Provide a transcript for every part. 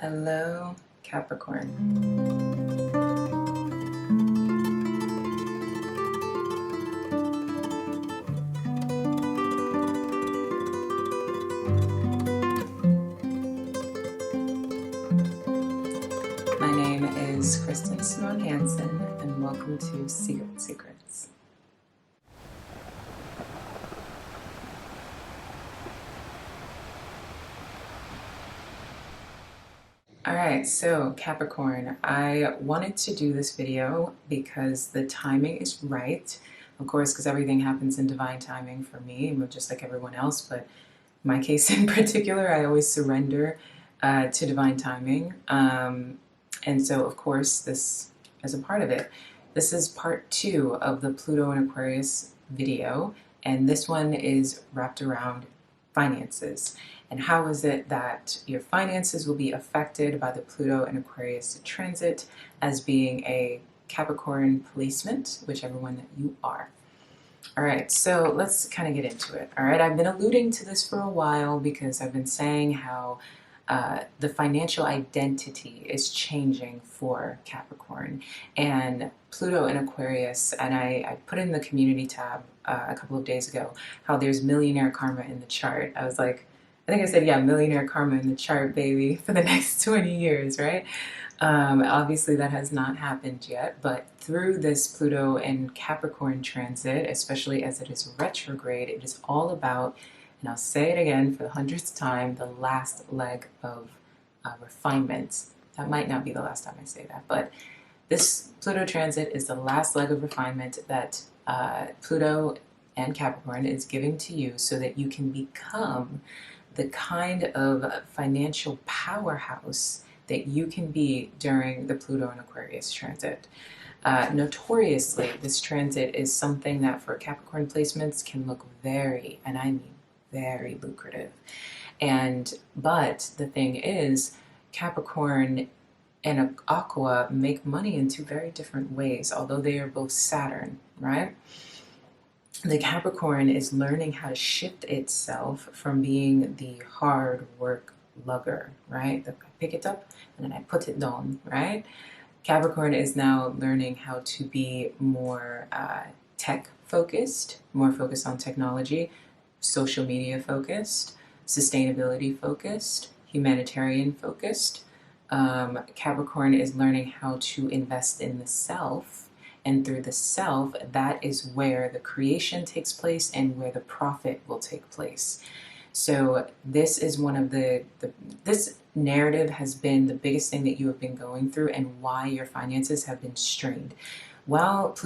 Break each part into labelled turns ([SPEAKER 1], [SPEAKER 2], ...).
[SPEAKER 1] Hello, Capricorn. My name is Kristen Simone Hansen, and welcome to Sea Goat Secrets. Alright, so Capricorn, I wanted to do this video because the timing is right. Of course, because everything happens in divine timing for me, just like everyone else, but in my case in particular, I always surrender to divine timing. And so, of course, this is a part of it. This is part 2 of the Pluto and Aquarius video, and this one is wrapped around finances. And how is it that your finances will be affected by the Pluto and Aquarius transit as being a Capricorn placement, whichever one that you are. All right, so let's kind of get into it. All right, I've been alluding to this for a while because I've been saying how the financial identity is changing for Capricorn, and Pluto and Aquarius, and I put in the community tab a couple of days ago how there's millionaire karma in the chart. I was like, I think I said, yeah, millionaire karma in the chart, baby, for the next 20 years, right? Obviously that has not happened yet, but through this Pluto and Capricorn transit, especially as it is retrograde, it is all about, and I'll say it again for the 100th time, the last leg of refinement. That might not be the last time I say that, but this Pluto transit is the last leg of refinement that Pluto and Capricorn is giving to you so that you can become the kind of financial powerhouse that you can be during the Pluto and Aquarius transit. Notoriously, this transit is something that for Capricorn placements can look very, and I mean very lucrative. But the thing is, Capricorn and Aqua make money in two very different ways, although they are both Saturn, right? The Capricorn is learning how to shift itself from being the hard work lugger, right? I pick it up and then I put it down, right? Capricorn is now learning how to be more tech focused, more focused on technology, social media focused, sustainability focused, humanitarian focused. Capricorn is learning how to invest in the self, and through the self, that is where the creation takes place and where the profit will take place. So this is one of this narrative has been the biggest thing that you have been going through and why your finances have been strained. While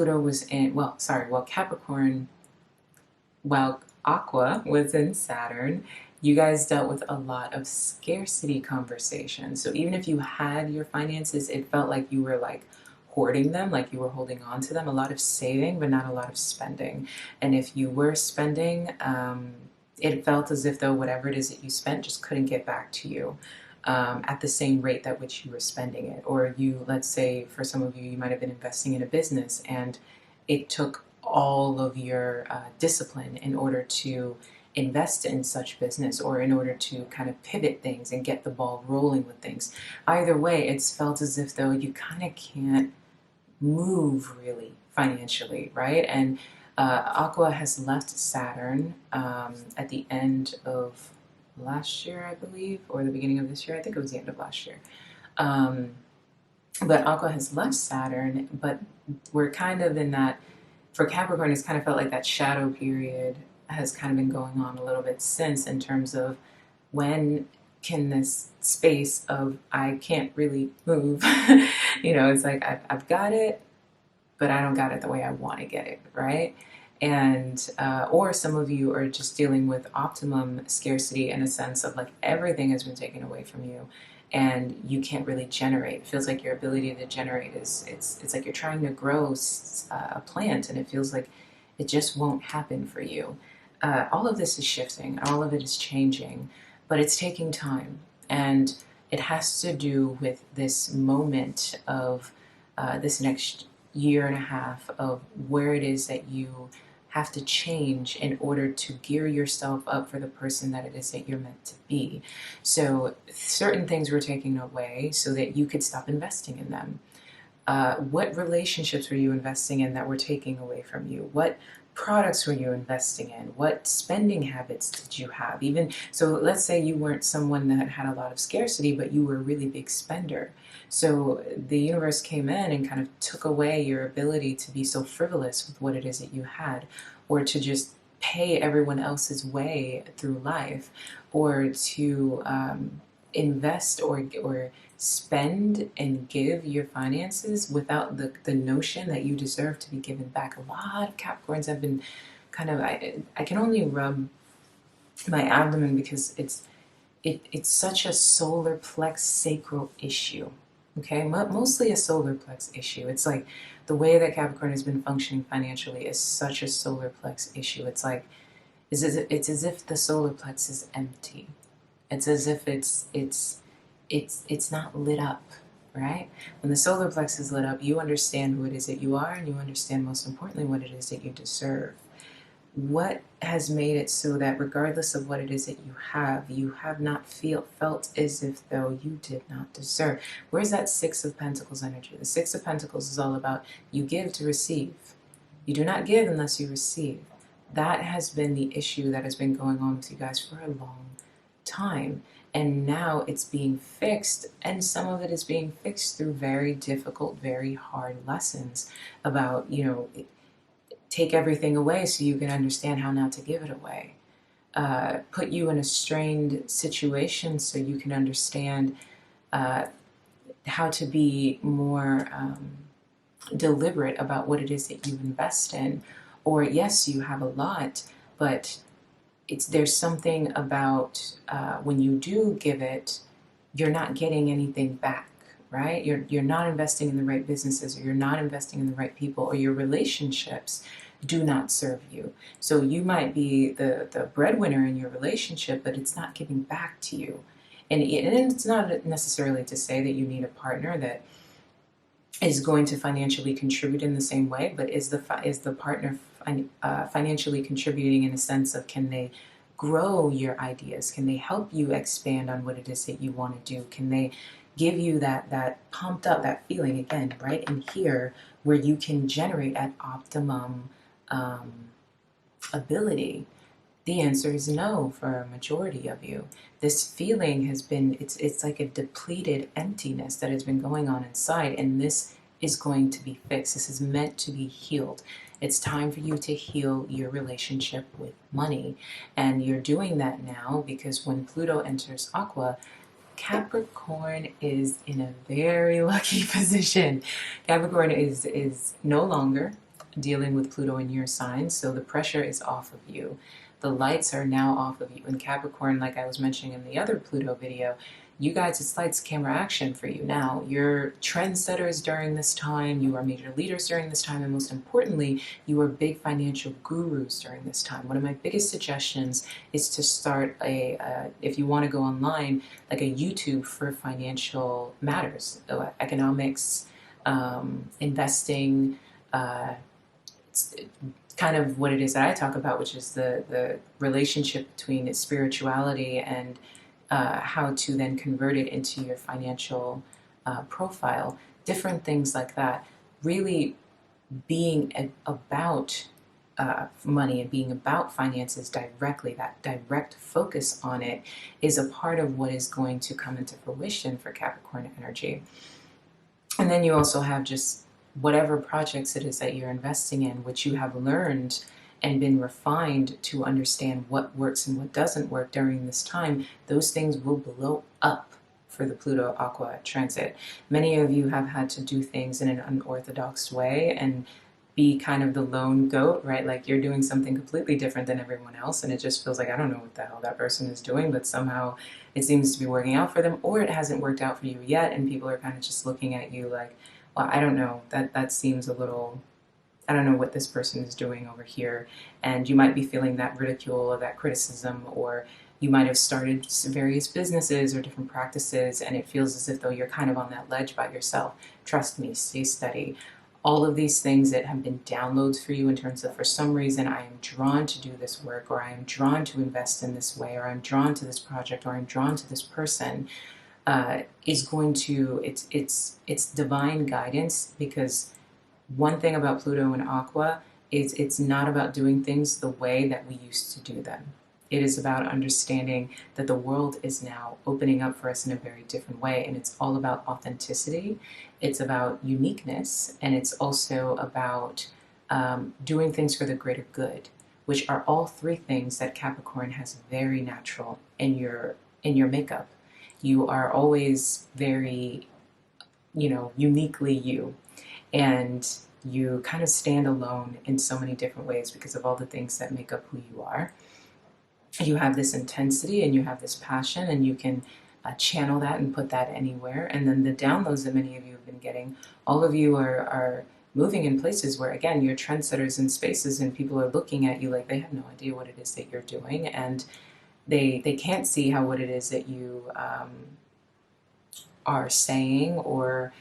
[SPEAKER 1] Aqua was in Saturn, you guys dealt with a lot of scarcity conversations. So even if you had your finances, it felt like you were like hoarding them, like you were holding on to them, a lot of saving, but not a lot of spending. And if you were spending, it felt as if though whatever it is that you spent just couldn't get back to you at the same rate at which you were spending it. Or you, let's say for some of you, you might have been investing in a business and it took all of your discipline in order to invest in such business or in order to kind of pivot things and get the ball rolling with things. Either way, it's felt as if though you kind of can't move really financially, right? And Aqua has left Saturn at the end of last year, I believe, or the beginning of this year. I think it was the end of last year. But Aqua has left Saturn, but we're kind of in that, for Capricorn, it's kind of felt like that shadow period has kind of been going on a little bit since, in terms of when can this space of I can't really move, it's like I've got it, but I don't got it the way I want to get it, right? And or some of you are just dealing with optimum scarcity in a sense of like everything has been taken away from you and you can't really generate. It feels like your ability to generate it's like you're trying to grow a plant and it feels like it just won't happen for you. All of this is shifting, all of it is changing, but it's taking time. And it has to do with this moment of this next year and a half of where it is that you have to change in order to gear yourself up for the person that it is that you're meant to be. So certain things were taken away so that you could stop investing in them. What relationships were you investing in that were taking away from you? What products were you investing in? What spending habits did you have? Even so, let's say you weren't someone that had a lot of scarcity, but you were a really big spender. So the universe came in and kind of took away your ability to be so frivolous with what it is that you had, or to just pay everyone else's way through life, or to invest or spend and give your finances without the notion that you deserve to be given back. A lot of Capricorns have been kind of, I can only rub my abdomen because it's such a solar plex sacral issue. Okay, mostly a solar plex issue. It's like the way that Capricorn has been functioning financially is such a solar plex issue. It's like it's as if the solar plex is empty. It's as if it's not lit up, right? When the solar plex is lit up, you understand who it is that you are, and you understand, most importantly, what it is that you deserve. What has made it so that regardless of what it is that you have not felt as if though you did not deserve? Where's that Six of Pentacles energy? The Six of Pentacles is all about you give to receive. You do not give unless you receive. That has been the issue that has been going on with you guys for a long time. And now it's being fixed, and some of it is being fixed through very difficult, very hard lessons about, take everything away so you can understand how not to give it away. Put you in a strained situation so you can understand how to be more deliberate about what it is that you invest in. Or yes, you have a lot, but there's something about when you do give it, you're not getting anything back, right? You're not investing in the right businesses, or you're not investing in the right people, or your relationships do not serve you. So you might be the breadwinner in your relationship, but it's not giving back to you. And it's not necessarily to say that you need a partner that is going to financially contribute in the same way, but is the partner financially contributing in a sense of, can they grow your ideas? Can they help you expand on what it is that you want to do? Can they give you that pumped up, that feeling again, right in here, where you can generate at optimum ability? The answer is no for a majority of you. This feeling has been, it's like a depleted emptiness that has been going on inside, and this is going to be fixed. This is meant to be healed. It's time for you to heal your relationship with money. And you're doing that now because when Pluto enters Aqua, Capricorn is in a very lucky position. Capricorn is no longer dealing with Pluto in your sign, so the pressure is off of you. The lights are now off of you. In Capricorn, like I was mentioning in the other Pluto video, you guys, it's lights, camera, action for you now. You're trendsetters during this time, you are major leaders during this time, and most importantly, you are big financial gurus during this time. One of my biggest suggestions is to start if you want to go online, like a YouTube for financial matters, investing, kind of what it is that I talk about, which is the relationship between spirituality and how to then convert it into your financial profile, different things like that. Really being about money and being about finances directly, that direct focus on it is a part of what is going to come into fruition for Capricorn energy. And then you also have just whatever projects it is that you're investing in, which you have learned and been refined to understand what works and what doesn't work during this time. Those things will blow up for the Pluto Aqua transit. Many of you have had to do things in an unorthodox way and be kind of the lone goat, right? Like you're doing something completely different than everyone else, and it just feels like, I don't know what the hell that person is doing, but somehow it seems to be working out for them, or it hasn't worked out for you yet, and people are kind of just looking at you like, well, I don't know, that seems a little, I don't know what this person is doing over here. And you might be feeling that ridicule or that criticism, or you might have started various businesses or different practices, and it feels as if though you're kind of on that ledge by yourself. Trust me, stay steady. all of these things that have been downloads for you in terms of, for some reason, I am drawn to do this work, or I am drawn to invest in this way, or I'm drawn to this project, or I'm drawn to this person, is going to, it's divine guidance. Because one thing about Pluto and Aqua is it's not about doing things the way that we used to do them. It is about understanding that the world is now opening up for us in a very different way, and it's all about authenticity, it's about uniqueness, and it's also about doing things for the greater good, which are all three things that Capricorn has very natural in your makeup. You are always very, uniquely you, and you kind of stand alone in so many different ways because of all the things that make up who you are. You have this intensity and you have this passion, and you can channel that and put that anywhere. And then the downloads that many of you have been getting, all of you are moving in places where, again, you're trendsetters in spaces, and people are looking at you like they have no idea what it is that you're doing, and they can't see how what it is that you are saying or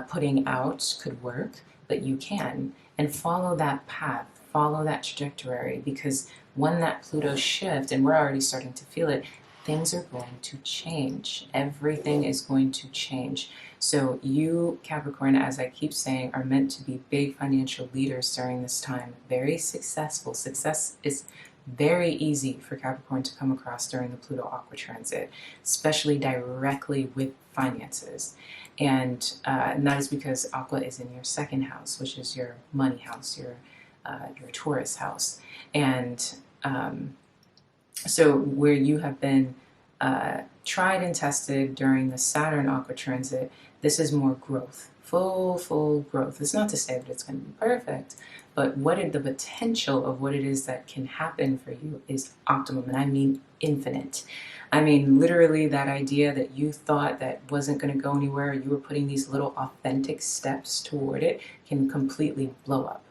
[SPEAKER 1] putting out could work, but you can. And follow that path, follow that trajectory, because when that Pluto shift, and we're already starting to feel it, things are going to change. Everything is going to change. So you, Capricorn, as I keep saying, are meant to be big financial leaders during this time. Very successful. Success is very easy for Capricorn to come across during the Pluto Aqua transit, especially directly with finances. And that is because Aqua is in your second house, which is your money house, your Taurus house. And so where you have been tried and tested during the Saturn Aqua transit, this is more growth, full growth. It's not to say that it's going to be perfect, but the potential of what it is that can happen for you is optimum, and I mean infinite. I mean literally that idea that you thought that wasn't going to go anywhere, you were putting these little authentic steps toward it, can completely blow up.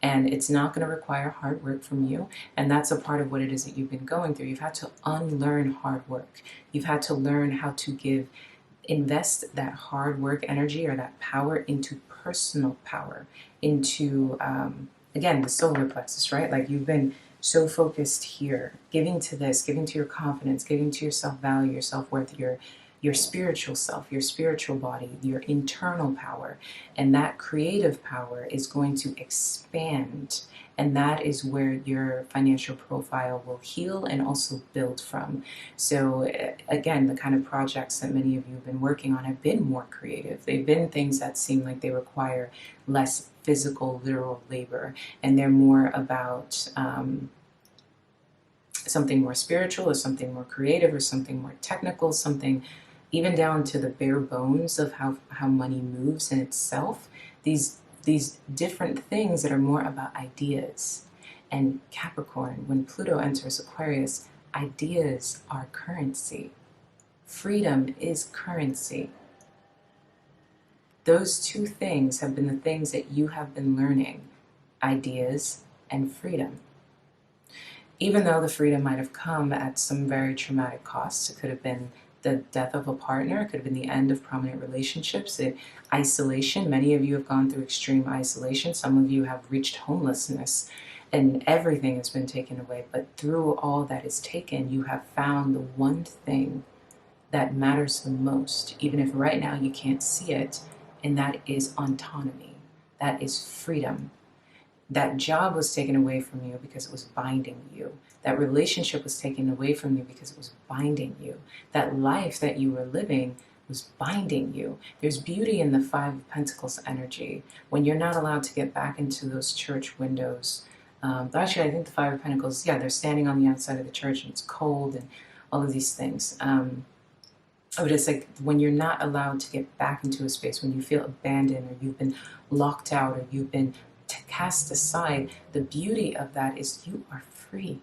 [SPEAKER 1] And it's not going to require hard work from you. And that's a part of what it is that you've been going through. You've had to unlearn hard work. You've had to learn how to invest that hard work energy or that power into personal power, into, again, the solar plexus, right? Like you've been so focused here, giving to this, giving to your confidence, giving to your self-value, your self-worth, your spiritual self, your spiritual body, your internal power. And that creative power is going to expand. And that is where your financial profile will heal and also build from. So again, the kind of projects that many of you have been working on have been more creative. They've been things that seem like they require less physical, literal labor. And they're more about something more spiritual, or something more creative, or something more technical, something even down to the bare bones of how money moves in itself. These different things that are more about ideas. And Capricorn, when Pluto enters Aquarius, ideas are currency. Freedom is currency. Those two things have been the things that you have been learning, ideas and freedom. Even though the freedom might have come at some very traumatic costs, it could have been the death of a partner, it could have been the end of prominent relationships, isolation. Many of you have gone through extreme isolation. Some of you have reached homelessness, and everything has been taken away. But through all that is taken, you have found the one thing that matters the most, even if right now you can't see it, and that is autonomy. That is freedom. That job was taken away from you because it was binding you. That relationship was taken away from you because it was binding you. That life that you were living was binding you. There's beauty in the Five of Pentacles energy when you're not allowed to get back into those church windows. Actually, I think the Five of Pentacles, yeah, they're standing on the outside of the church and it's cold and all of these things. But it's like when you're not allowed to get back into a space, when you feel abandoned, or you've been locked out, or you've been cast aside, the beauty of that is you are free.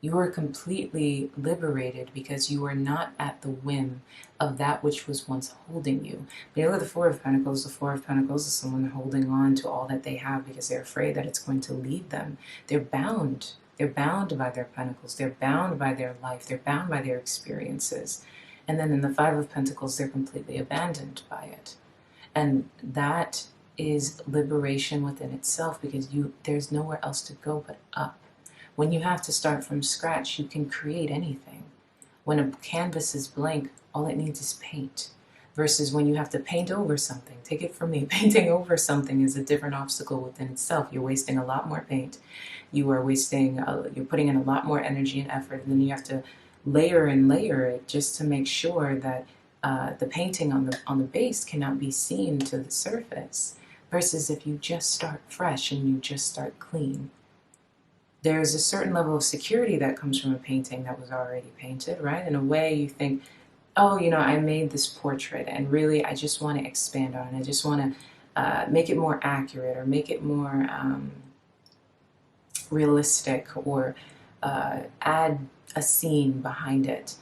[SPEAKER 1] You are completely liberated because you are not at the whim of that which was once holding you. But you look at the Four of Pentacles. The Four of Pentacles is someone holding on to all that they have because they're afraid that it's going to leave them. They're bound. They're bound by their pentacles. They're bound by their life. They're bound by their experiences. And then in the Five of Pentacles, they're completely abandoned by it. And that is liberation within itself, because there's nowhere else to go but up. When you have to start from scratch, you can create anything. When a canvas is blank, all it needs is paint. Versus when you have to paint over something. Take it from me, painting over something is a different obstacle within itself. You're wasting a lot more paint. You're putting in a lot more energy and effort, and then you have to layer and layer it just to make sure that the painting on the base cannot be seen to the surface. Versus if you just start fresh and you just start clean. There's a certain level of security that comes from a painting that was already painted, right? In a way, you think, oh, I made this portrait, and really I just want to expand on it. I just want to make it more accurate, or make it more realistic, or add a scene behind it.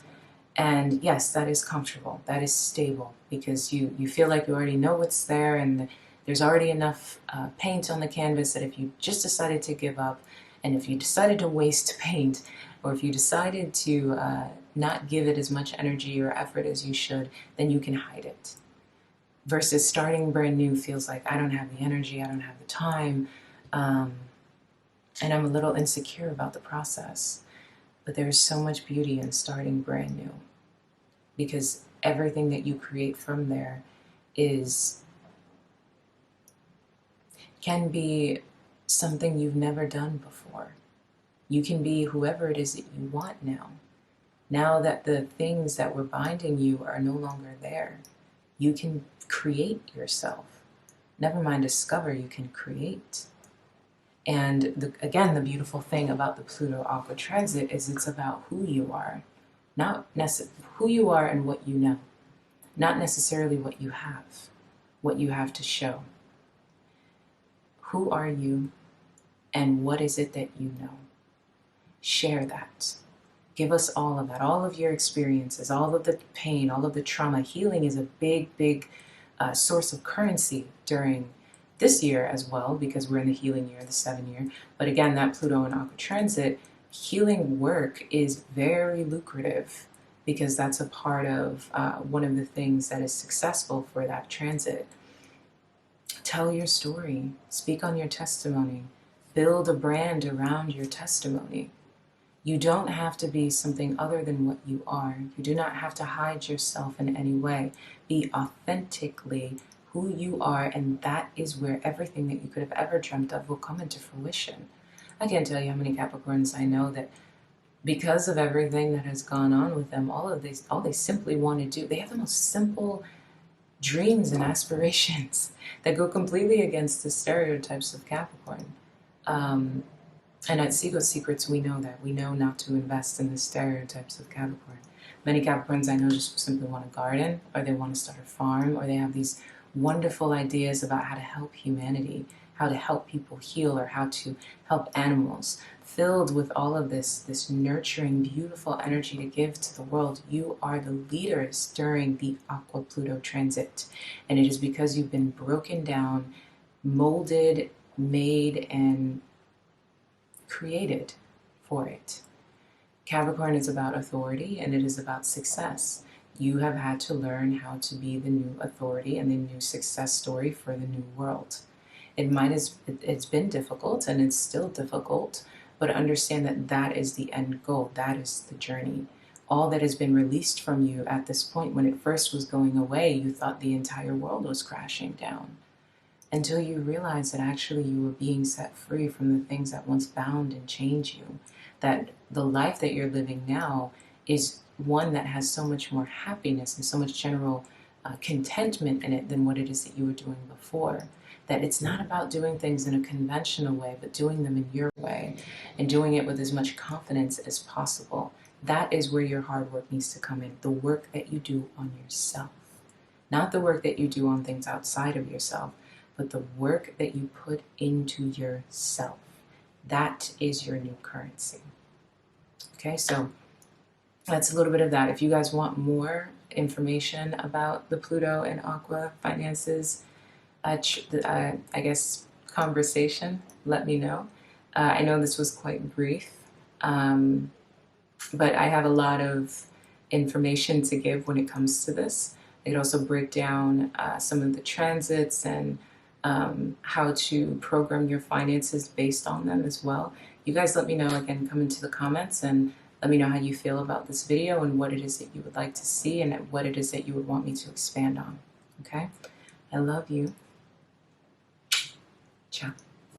[SPEAKER 1] And yes, that is comfortable, that is stable, because you feel like you already know what's there, and there's already enough paint on the canvas that if you just decided to give up, and if you decided to waste paint, or if you decided to not give it as much energy or effort as you should, then you can hide it. Versus starting brand new feels like I don't have the energy, I don't have the time, and I'm a little insecure about the process. But there's so much beauty in starting brand new, because everything that you create from there can be something you've never done before. You can be whoever it is that you want now. Now that the things that were binding you are no longer there, you can create yourself. Never mind discover, you can create. And again, the beautiful thing about the Pluto Aqua transit is it's about who you are. Not who you are and what you know. Not necessarily what you have to show. Who are you, and what is it that you know? Share that. Give us all of that, all of your experiences, all of the pain, all of the trauma. Healing is a big, big source of currency during this year as well, because we're in the healing year, the 7-year. But again, that Pluto and Aqua transit, healing work is very lucrative, because that's a part of one of the things that is successful for that transit. Tell your story, speak on your testimony, build a brand around your testimony. You don't have to be something other than what you are. You do not have to hide yourself in any way. Be authentically who you are, and that is where everything that you could have ever dreamt of will come into fruition. I can't tell you how many Capricorns I know that, because of everything that has gone on with them, all they simply want to do, they have the most simple dreams and aspirations that go completely against the stereotypes of Capricorn. And at Seagoat Secrets, we know that. We know not to invest in the stereotypes of Capricorn. Many Capricorns I know just simply want a garden, or they want to start a farm, or they have these wonderful ideas about how to help humanity, how to help people heal, or how to help animals. Filled with all of this nurturing, beautiful energy to give to the world. You are the leaders during the Aqua Pluto transit. And it is because you've been broken down, molded, made, and created for it. Capricorn is about authority, and it is about success. You have had to learn how to be the new authority and the new success story for the new world. It's been difficult, and it's still difficult, but understand that that is the end goal. That is the journey. All that has been released from you at this point, when it first was going away, you thought the entire world was crashing down. Until you realize that actually you were being set free from the things that once bound and chained you. That the life that you're living now is one that has so much more happiness and so much general contentment in it than what it is that you were doing before. That it's not about doing things in a conventional way, but doing them in your way, and doing it with as much confidence as possible. That is where your hard work needs to come in. The work that you do on yourself. Not the work that you do on things outside of yourself, but the work that you put into yourself. That is your new currency. Okay, so that's a little bit of that. If you guys want more information about the Pluto and Aqua finances, I guess, conversation, let me know. I know this was quite brief, but I have a lot of information to give when it comes to this. I could also break down some of the transits and how to program your finances based on them as well. You guys let me know, again, come into the comments and let me know how you feel about this video and what it is that you would like to see and what it is that you would want me to expand on. Okay? I love you. Ciao.